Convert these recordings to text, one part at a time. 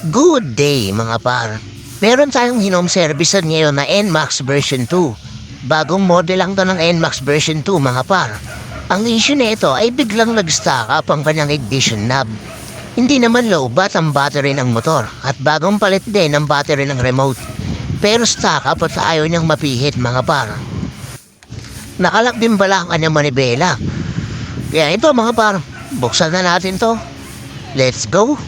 Good day mga par. Meron tayong home service ngayon na NMAX version 2. Bagong model lang to ng NMAX version 2 mga par. Ang issue nito ay biglang nag-stock up ang kanyang ignition knob. Hindi naman low-bat ang battery ng motor at bagong palit din ang battery ng remote. Pero stock up at ayaw niyang mapihit mga par. Nakalak din pala ang kanyang manibela. Kaya ito mga par, buksan na natin to. Let's go!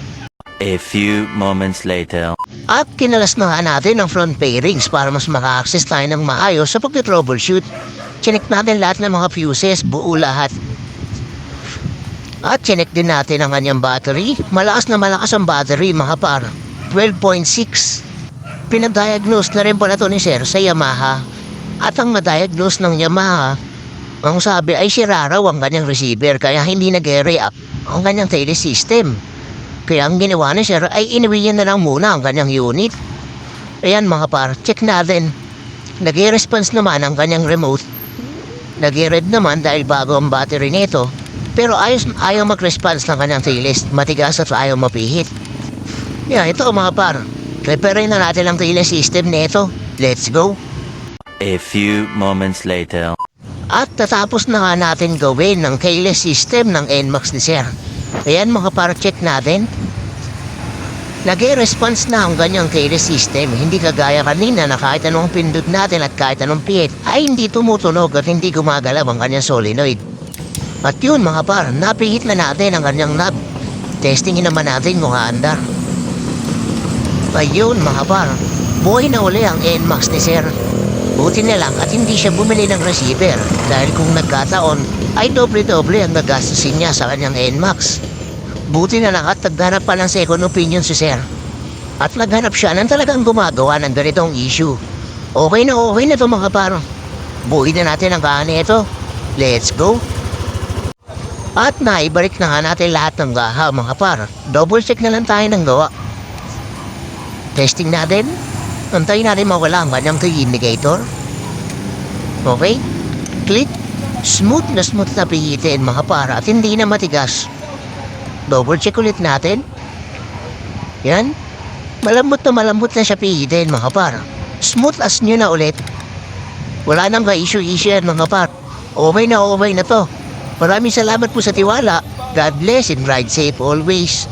A few moments later. At kinalas na nga natin ang front fairings para mas maka-access tayo ng maayos sa pag-troubleshoot. Chinek natin lahat ng mga fuses, buo lahat. At chinek din natin ang kanyang battery. Malakas na malakas ang battery mga par. 12.6. Pinadiagnose na rin pala ito ni Sir sa Yamaha. At ang na-diagnose ng Yamaha, ang sabi ay sira raw ang kanyang receiver kaya hindi nag-react ang kanyang tele system. Kaya ang ginawa ni Sir ay inuwihan na lang muna ang kanyang unit. Ayan mga par, check natin. Nag-response naman ang kanyang remote. Nag-red naman dahil bago ang battery nito. Pero ayaw mag-response ng kanyang tailist. Matigas at ayaw mapihit. Yeah, ito mga par. Repair na natin ang tailist system nito. Let's go. A few moments later. At tatapos na nga natin gawin ng keyless system ng NMAX ni Sir. Ayan mga para check natin. Nag-response na ang ganyang keyless system. Hindi kagaya kanina na kahit anong pindot natin at kahit anong pihit ay hindi tumutunog at hindi gumagalaw ang kanyang solenoid. At yun mga par, napihit na natin ang kanyang knob. Testingin naman natin kung aandar. Ayun mga par, buhay na uli ang NMAX ni Sir. Buti na lang at hindi siya bumili ng receiver dahil kung nagkataon ay doble-doble ang nagastusin niya sa kanyang NMAX. Buti na lang at naghanap pa ng second opinion si Sir. At naghanap siya ng talagang gumagawa ng ganitong issue. Okay na ito mga par. Buhay na natin ang kahan ito. Let's go! At naibalik na nga natin lahat ng gaha mga par. Double check na lang tayo ng gawa. Testing natin. Antayin natin mawala ang kanyang key indicator. Okay. Click. Smooth na pihitin mga para at hindi na matigas. Double check ulit natin. Yan. Malambot na siya pihitin mga para. Smooth as new na ulit. Wala nang ka-issue yan mga para. Okay na to. Maraming salamat po sa tiwala. God bless and ride safe always.